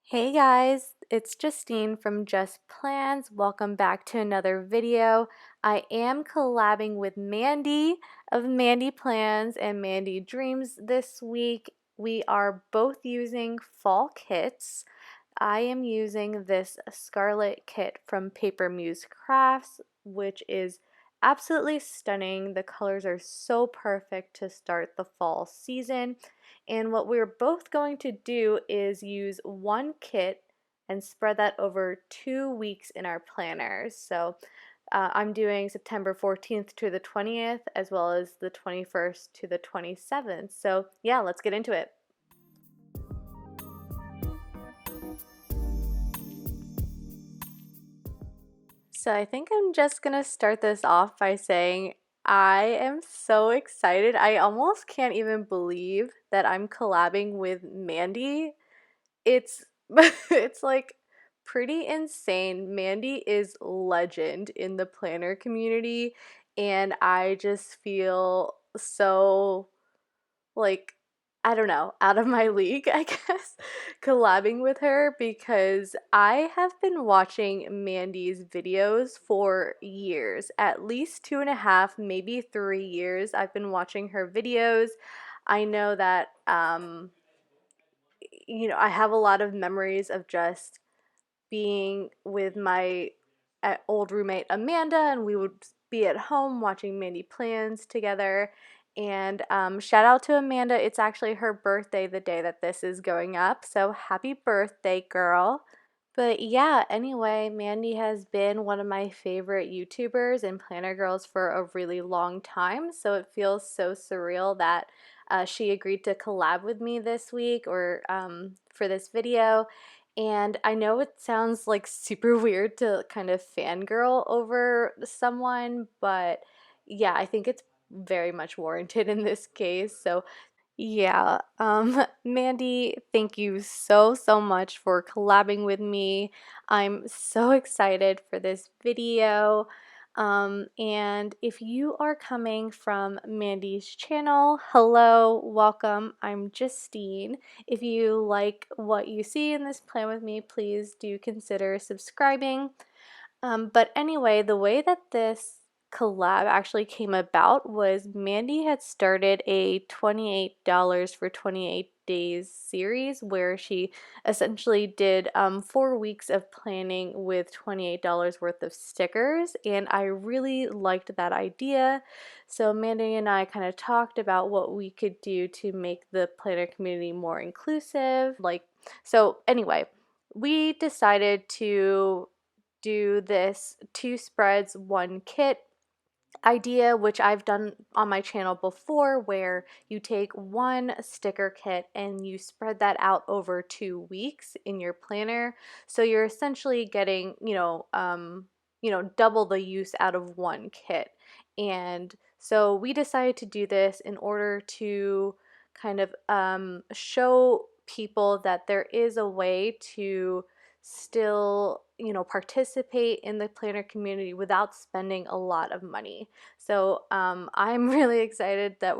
Hey guys, it's Justine from JustPlans. Welcome back to another video. I am collabing with Mandy of MandyPlans and MandyDreams this week. We are both using fall kits. I am using this Scarlett kit from Muse Crafts, which is absolutely stunning. The colors are so perfect to start the fall season. And what we're both going to do is use one kit and spread that over 2 weeks in our planners. So I'm doing September 14th to the 20th, as well as the 21st to the 27th. So yeah, let's get into it. So I think I'm just gonna start this off by saying I am so excited. I almost can't even believe that I'm collabing with Mandy. It's it's like pretty insane. Mandy is legend in the planner community, and I just feel so like I don't know, out of my league, I guess, collabing with her because I have been watching Mandy's videos for years, at least 2.5, maybe 3 years. I've been watching her videos. I know that I have a lot of memories of just being with my old roommate Amanda, and we would be at home watching MandyPlans together. And shout out to Amanda. It's actually her birthday the day that this is going up. So happy birthday, girl. But yeah, anyway, Mandy has been one of my favorite YouTubers and planner girls for a really long time. So it feels so surreal that she agreed to collab with me this week or for this video. And I know it sounds like super weird to kind of fangirl over someone, but yeah, I think it's very much warranted in this case. So yeah, Mandy, thank you so much for collabing with me. I'm so excited for this video. And if you are coming from Mandy's channel, hello, welcome. I'm Justine. If you like what you see in this plan with me, please do consider subscribing. But anyway, the way that this collab actually came about was Mandy had started a $28 for 28 days series where she essentially did 4 weeks of planning with $28 worth of stickers, and I really liked that idea. So Mandy and I kind of talked about what we could do to make the planner community more inclusive. So anyway, we decided to do this 2 spreads 1 kit idea, which I've done on my channel before, where you take one sticker kit and you spread that out over 2 weeks in your planner. So you're essentially getting, double the use out of one kit. And so we decided to do this in order to kind of show people that there is a way to still participate in the planner community without spending a lot of money. So I'm really excited that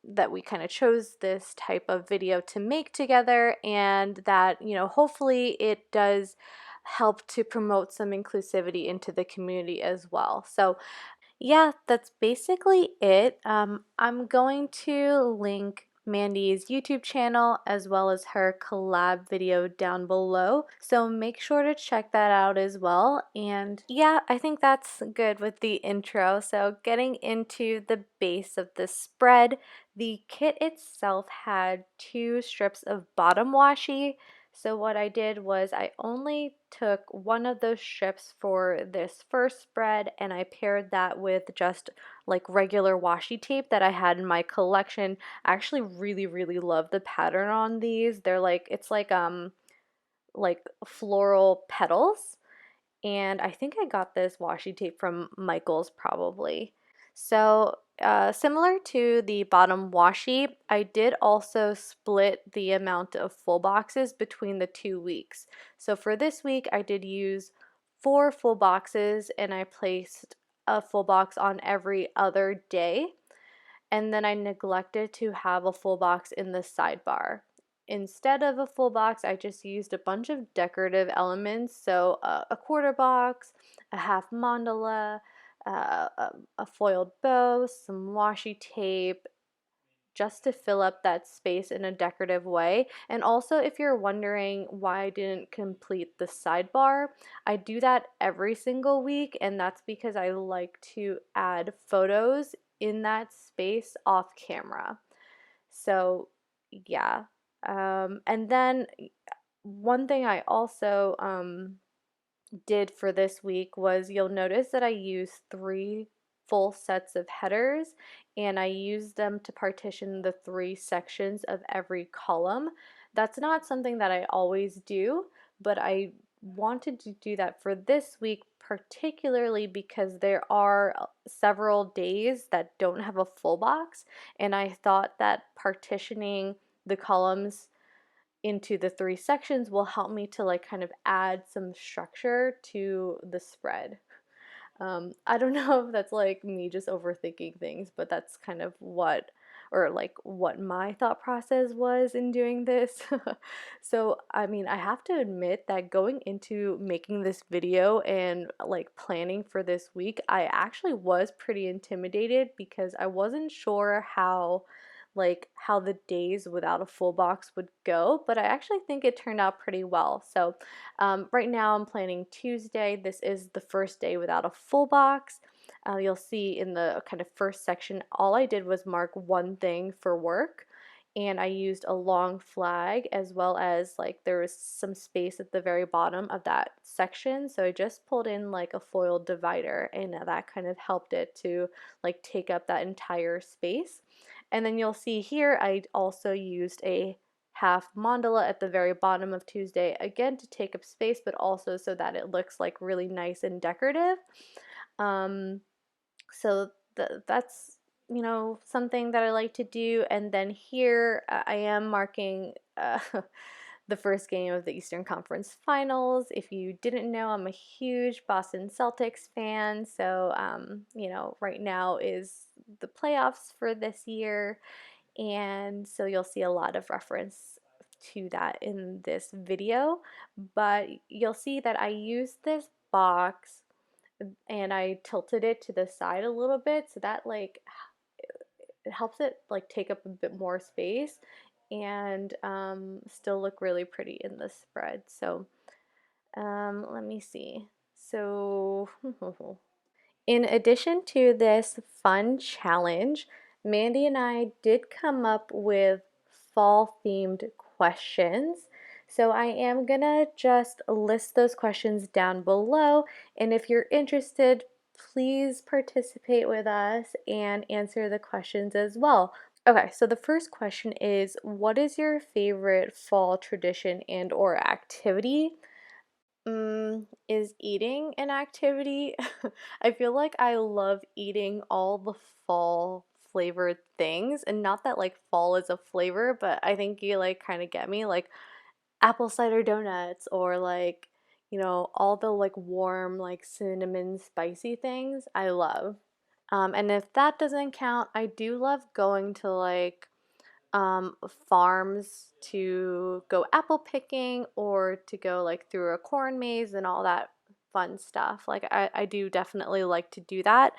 that we kind of chose this type of video to make together, and that hopefully it does help to promote some inclusivity into the community as well. So yeah, that's basically it. I'm going to link Mandy's YouTube channel as well as her collab video down below, so make sure to check that out as well. And yeah, I think that's good with the intro. So getting into the base of the spread, the kit itself had 2 strips of bottom washi. So what I did was I only took one of those strips for this first spread, and I paired that with just like regular washi tape that I had in my collection. I actually really love the pattern on these. They're it's like floral petals, and I think I got this washi tape from Michael's probably. So similar to the bottom washi, I did also split the amount of full boxes between the 2 weeks. So for this week, I did use 4 full boxes, and I placed a full box on every other day. And then I neglected to have a full box in the sidebar. instead of a full box, I just used a bunch of decorative elements. So a quarter box, a half mandala, a foiled bow, some washi tape, just to fill up that space in a decorative way. And also, if you're wondering why I didn't complete the sidebar, I do that every single week, and that's because I like to add photos in that space off camera. So, yeah. And then one thing I also did for this week was you'll notice that I use three full sets of headers, and I use them to partition the three sections of every column. That's not something that I always do, but I wanted to do that for this week particularly because there are several days that don't have a full box, and I thought that partitioning the columns into the three sections will help me to like kind of add some structure to the spread. I don't know if that's like me just overthinking things, but that's kind of what my thought process was in doing this. So, I mean, I have to admit that going into making this video and like planning for this week, I actually was pretty intimidated because I wasn't sure how the days without a full box would go, but I actually think it turned out pretty well. So right now I'm planning Tuesday. This is the first day without a full box. You'll see in the kind of first section, all I did was mark one thing for work, and I used a long flag as well as like there was some space at the very bottom of that section. So I just pulled in like a foil divider, and that kind of helped it to like take up that entire space. And then you'll see here I also used a half mandala at the very bottom of Tuesday, again to take up space, but also so that it looks like really nice and decorative. Um, so that's something that I like to do. And then here I am marking the first game of the Eastern Conference Finals. If you didn't know, I'm a huge Boston Celtics fan. So right now is the playoffs for this year, and so you'll see a lot of reference to that in this video. But you'll see that I used this box and I tilted it to the side a little bit so that like it helps it like take up a bit more space and still look really pretty in the spread. So let me see. So in addition to this fun challenge, Mandy and I did come up with fall themed questions. So I am gonna just list those questions down below, and if you're interested, please participate with us and answer the questions as well. Okay, so the first question is, what is your favorite fall tradition and or activity? Is eating an activity? I feel like I love eating all the fall flavored things, and not that like fall is a flavor, but I think you like kind of get me, like apple cider donuts or like, all the like warm, like cinnamon spicy things I love. And if that doesn't count, I do love going to like farms to go apple picking or to go like through a corn maze and all that fun stuff. Like I do definitely like to do that.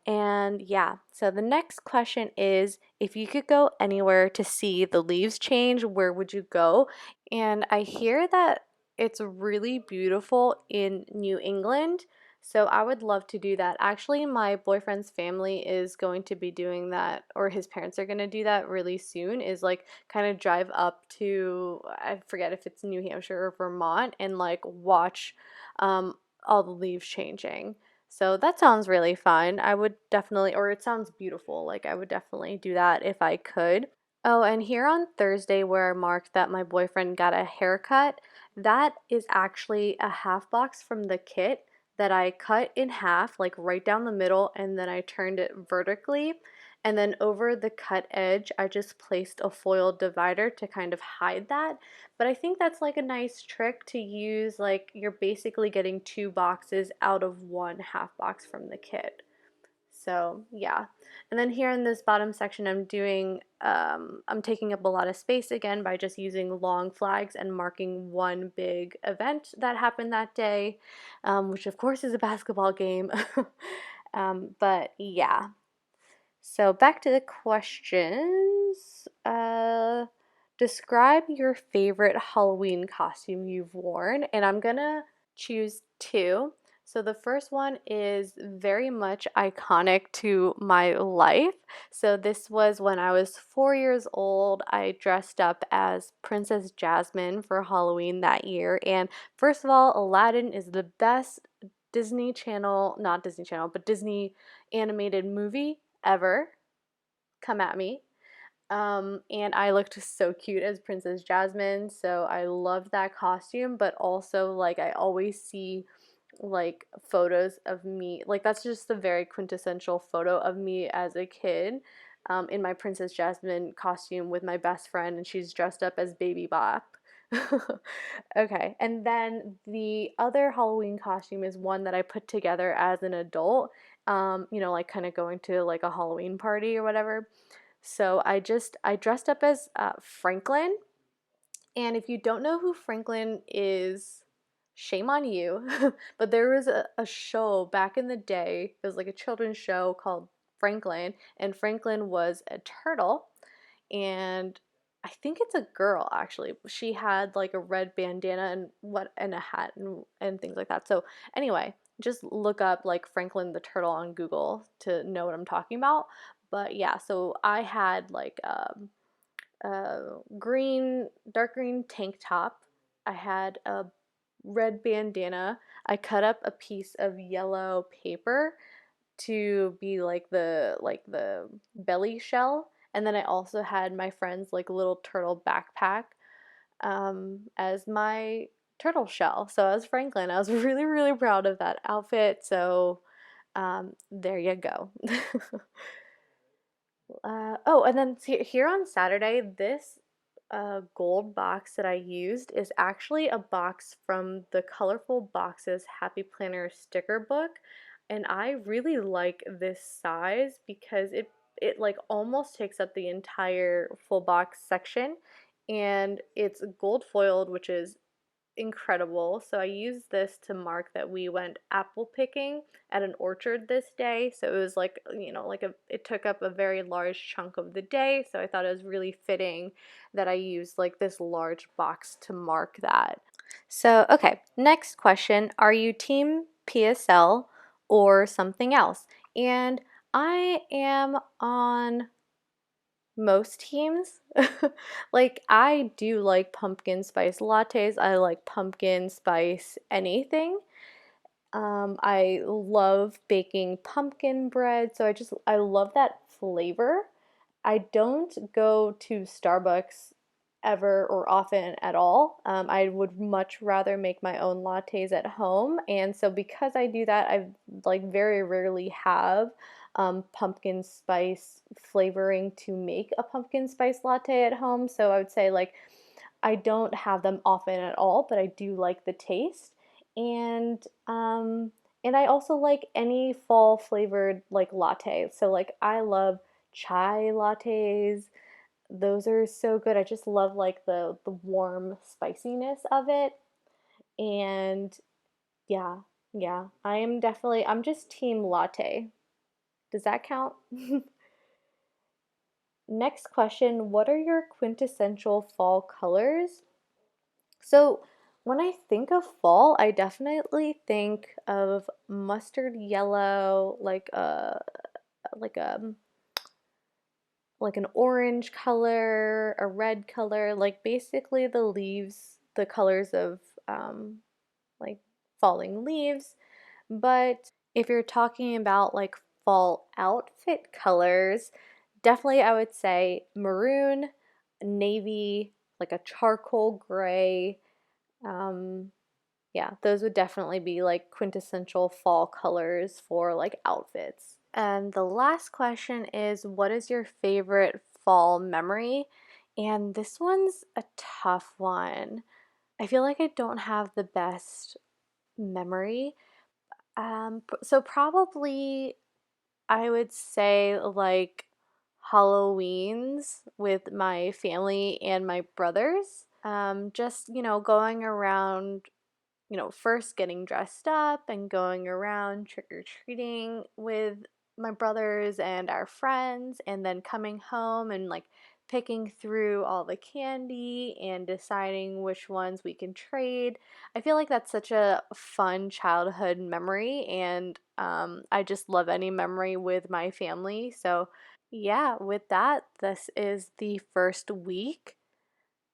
And yeah, so the next question is, if you could go anywhere to see the leaves change, where would you go? And I hear that it's really beautiful in New England, so I would love to do that. Actually, my boyfriend's family is going to be doing that, or his parents are going to do that really soon, is like kind of drive up to, I forget if it's New Hampshire or Vermont, and like watch um, all the leaves changing. So that sounds really fun. I would definitely, or it sounds beautiful. Like I would definitely do that if I could. Oh, and here on Thursday, where I marked that my boyfriend got a haircut, that is actually a half box from the kit that I cut in half, like right down the middle, and then I turned it vertically. And then over the cut edge, I just placed a foil divider to kind of hide that. But I think that's like a nice trick to use, like you're basically getting two boxes out of one half box from the kit. So yeah. And then here in this bottom section, I'm taking up a lot of space again by just using long flags and marking one big event that happened that day, which of course is a basketball game. But yeah. So back to the questions. Describe your favorite Halloween costume you've worn, and I'm gonna choose two. So the first one is very much iconic to my life. So this was when I was 4 years old. I dressed up as Princess Jasmine for Halloween that year. And first of all, Aladdin is the best Disney Channel, not Disney Channel, but Disney animated movie ever. Come at me. And I looked so cute as Princess Jasmine, so I loved that costume, but also like I always see like photos of me, like that's just a very quintessential photo of me as a kid, in my Princess Jasmine costume with my best friend, and she's dressed up as Baby Bop. Okay, and then the other Halloween costume is one that I put together as an adult, like kind of going to like a Halloween party or whatever. So I dressed up as Franklin, and if you don't know who Franklin is, shame on you. But there was a show back in the day. It was like a children's show called Franklin, and Franklin was a turtle, and I think it's a girl actually. She had like a red bandana and a hat and things like that. So anyway, just look up like Franklin the turtle on Google to know what I'm talking about. But yeah, so I had like dark green tank top. I had a red bandana. I cut up a piece of yellow paper to be like the belly shell, and then I also had my friend's like little turtle backpack as my turtle shell. So as Franklin, I was really really proud of that outfit. So there you go. Oh, and then here on Saturday, this gold box that I used is actually a box from the Colorful Boxes Happy Planner sticker book, and I really like this size because it like almost takes up the entire full box section, and it's gold foiled, which is incredible. So I used this to mark that we went apple picking at an orchard this day. So it was like, it took up a very large chunk of the day. So I thought it was really fitting that I used like this large box to mark that. So, okay, next question. Are you team PSL or something else? And I am on most teams. Like, I do like pumpkin spice lattes. I like pumpkin spice anything. I love baking pumpkin bread, so I love that flavor. I don't go to Starbucks ever or often at all. I would much rather make my own lattes at home, and so because I do that, I like very rarely have pumpkin spice flavoring to make a pumpkin spice latte at home. So I would say like I don't have them often at all, but I do like the taste. And and I also like any fall flavored like latte. So like I love chai lattes. Those are so good. I just love like the warm spiciness of it. And yeah, yeah. I'm just team latte. Does that count? Next question, what are your quintessential fall colors? So when I think of fall, I definitely think of mustard yellow, like a like an orange color, a red color, like basically the leaves, the colors of like falling leaves. But if you're talking about like fall outfit colors, definitely I would say maroon, navy, like a charcoal gray. Um, yeah, those would definitely be like quintessential fall colors for like outfits. And the last question is, what is your favorite fall memory? And this one's a tough one. I feel like I don't have the best memory. So probably I would say like Halloween's with my family and my brothers. Just, going around, first getting dressed up and going around trick or treating with my brothers and our friends, and then coming home and like picking through all the candy and deciding which ones we can trade. I feel like that's such a fun childhood memory, and I just love any memory with my family. So, yeah, with that, this is the first week,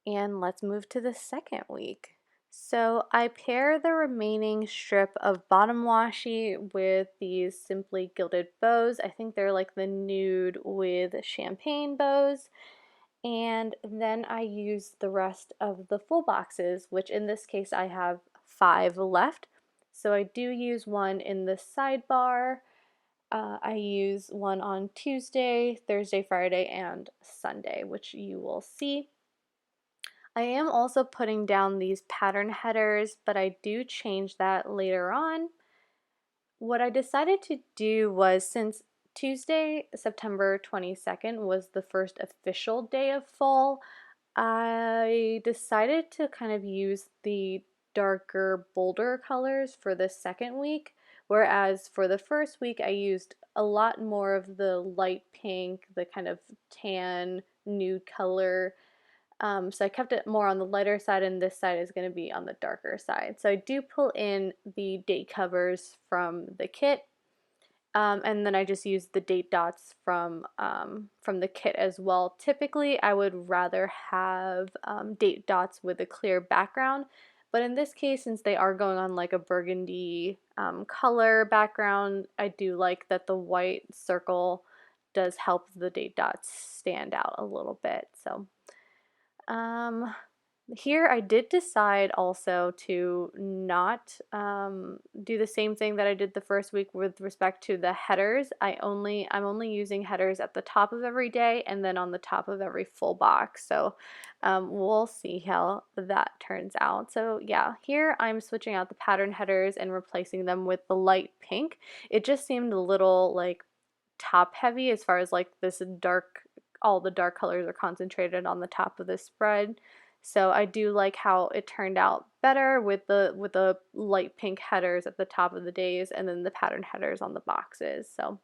and let's move to the second week. So I pair the remaining strip of bottom washi with these simply gilded bows. I think they're like the nude with champagne bows. And then I use the rest of the full boxes, which in this case I have 5 left. So I do use one in the sidebar. I use one on Tuesday, Thursday, Friday, and Sunday, which you will see. I am also putting down these pattern headers, but I do change that later on. What I decided to do was, since Tuesday, September 22nd was the first official day of fall, I decided to kind of use the darker, bolder colors for the second week, whereas for the first week I used a lot more of the light pink, the kind of tan nude color. So I kept it more on the lighter side, and this side is going to be on the darker side. So I do pull in the date covers from the kit, and then I just use the date dots from the kit as well. Typically, I would rather have date dots with a clear background, but in this case, since they are going on like a burgundy color background, I do like that the white circle does help the date dots stand out a little bit. So um, here I did decide also to not do the same thing that I did the first week with respect to the headers. I'm only using headers at the top of every day and then on the top of every full box. So we'll see how that turns out. So yeah, here I'm switching out the pattern headers and replacing them with the light pink. It just seemed a little like top heavy as far as like this dark, all the dark colors are concentrated on the top of the spread. So I do like how it turned out better with the light pink headers at the top of the days and then the pattern headers on the boxes. So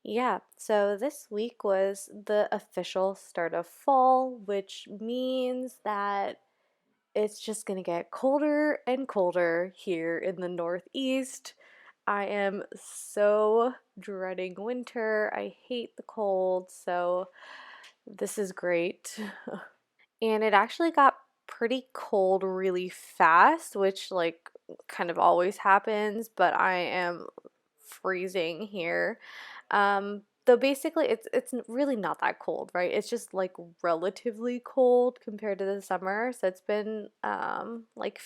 yeah, so this week was the official start of fall, which means that it's just gonna get colder and colder here in the Northeast. I am so dreading winter. I hate the cold, so this is great. And it actually got pretty cold really fast, which like kind of always happens, but I am freezing here. Though basically it's really not that cold, right? It's just like relatively cold compared to the summer. So it's been like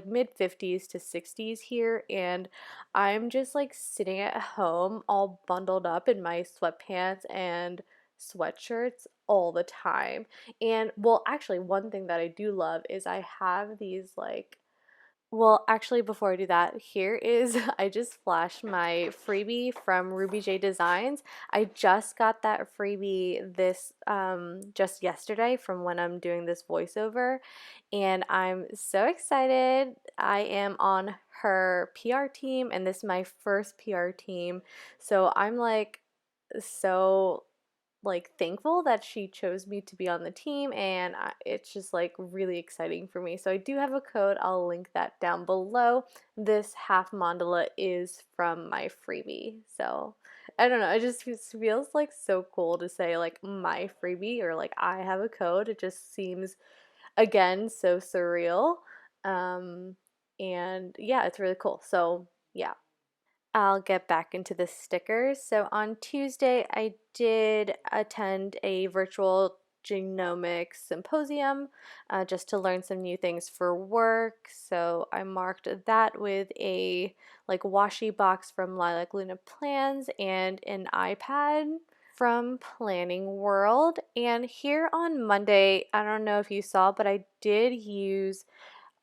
mid 50s to 60s here, and I'm just like sitting at home all bundled up in my sweatpants and sweatshirts all the time. And well, actually, one thing that I do love is I have these like, well, actually, before I do that, here is I just flashed my freebie from Ruby J Designs. I just got that freebie this just yesterday from when I'm doing this voiceover, and I'm so excited. I am on her PR team, and this is my first PR team, so I'm like so like thankful that she chose me to be on the team, and it's just like really exciting for me. So I do have a code. I'll link that down below. This half mandala is from my freebie. So I don't know, it just feels like so cool to say like my freebie or like I have a code. It just seems again so surreal. Um and yeah, it's really cool. So yeah, I'll get back into the stickers. So on Tuesday, I did attend a virtual genomics symposium just to learn some new things for work. So I marked that with a like washi box from Lilac Luna Plans and an iPad from Planning World. And here on Monday, I don't know if you saw, but I did use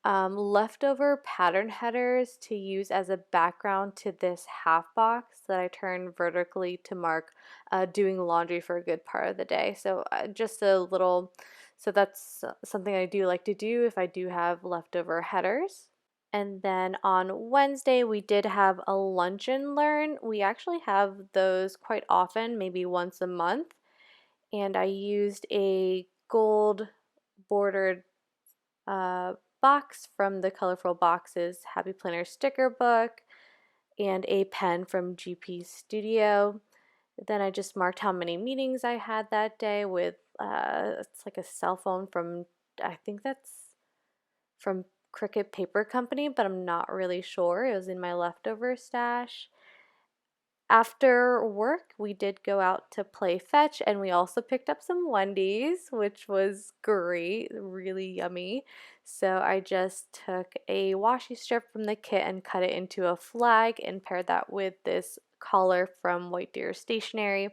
leftover pattern headers to use as a background to this half box that I turned vertically to mark doing laundry for a good part of the day. So just a little, so that's something I do like to do if I do have leftover headers. And then on Wednesday, we did have a lunch and learn. We actually have those quite often, maybe once a month. And I used a gold bordered uh, box from the Colorful Boxes Happy Planner sticker book and a pen from GP Studio. Then I just marked how many meetings I had that day with, it's like a cell phone from, I think that's from Cricket Paper Company, but I'm not really sure. It was in my leftover stash. After work, we did go out to play fetch and we also picked up some Wendy's, which was great, really yummy. So I just took a washi strip from the kit and cut it into a flag and paired that with this collar from White Deer Stationery.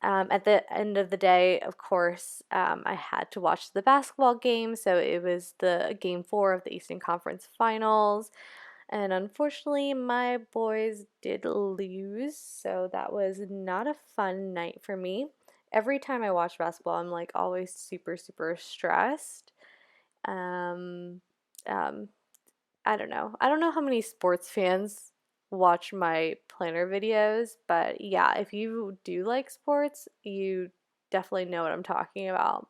At the end of the day, of course, I had to watch the basketball game, so it was the game 4 of the Eastern Conference Finals. And unfortunately, my boys did lose, so that was not a fun night for me. Every time I watch basketball, I'm like always super, super stressed. Um, um, I don't know. I don't know how many sports fans watch my planner videos, but yeah, if you do like sports, you definitely know what I'm talking about.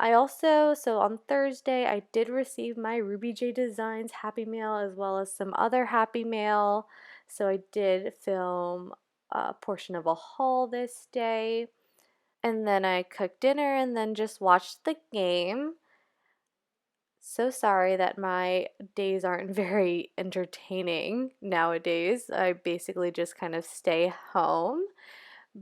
I also, so on Thursday, I did receive my Ruby J Designs Happy Mail as well as some other Happy Mail. So I did film a portion of a haul this day. And then I cooked dinner and then just watched the game. So sorry that my days aren't very entertaining nowadays. I basically just kind of stay home.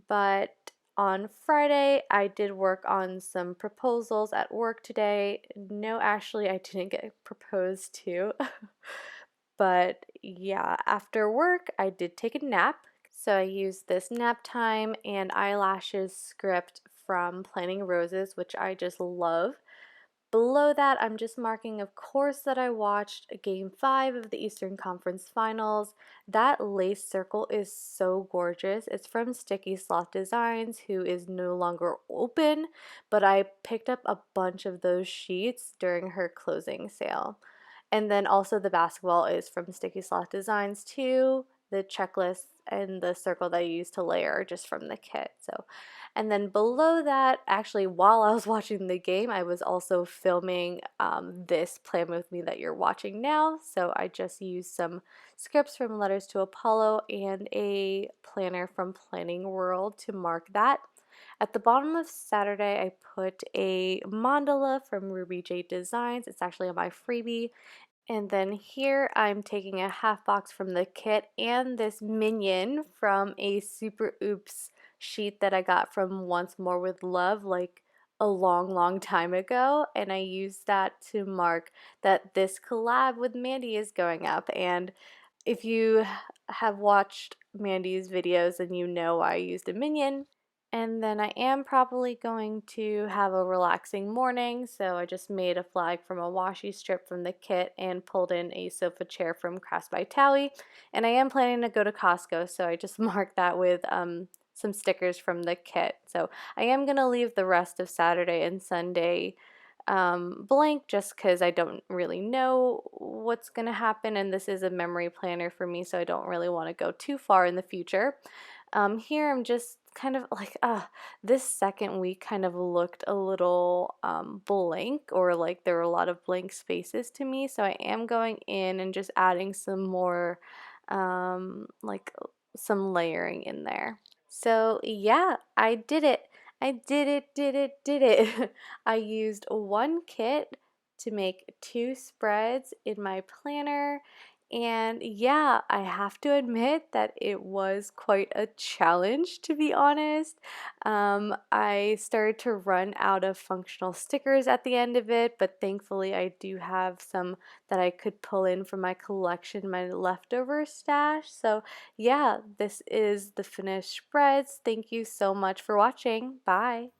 But on Friday, I did work on some proposals at work today. No, actually, I didn't get proposed to. But yeah, after work, I did take a nap. So I used this nap time and eyelashes script from Planning Roses, which I just love. Below that, I'm just marking, of course, that I watched Game 5 of the Eastern Conference Finals. That lace circle is so gorgeous. It's from Sticky Sloth Designs, who is no longer open, but I picked up a bunch of those sheets during her closing sale. And then also the basketball is from Sticky Sloth Designs too. The checklist and the circle that I used to layer are just from the kit. So, and then below that, actually, while I was watching the game, I was also filming this Plan With Me that you're watching now. So I just used some scripts from Letters to Apollo and a planner from Planning World to mark that. At the bottom of Saturday, I put a mandala from Ruby J Designs. It's actually on my freebie. And then here I'm taking a half box from the kit and this minion from a Super Oops sheet that I got from Once More with Love like a long, long time ago. And I used that to mark that this collab with Mandy is going up. And if you have watched Mandy's videos, then you know I used a minion. And then I am probably going to have a relaxing morning, so I just made a flag from a washi strip from the kit and pulled in a sofa chair from Crafts by Towie. And I am planning to go to Costco, so I just marked that with some stickers from the kit. So I am going to leave the rest of Saturday and Sunday blank just because I don't really know what's going to happen, and this is a memory planner for me, so I don't really want to go too far in the future. Here I'm just kind of like, this second week kind of looked a little blank, or like there were a lot of blank spaces to me, so I am going in and just adding some more, like some layering in there. So yeah, I did it. I did it. I used one kit to make 2 spreads in my planner. And yeah, I have to admit that it was quite a challenge, to be honest. I started to run out of functional stickers at the end of it, but thankfully I do have some that I could pull in from my collection, my leftover stash. So yeah, this is the finished spreads. Thank you so much for watching. Bye.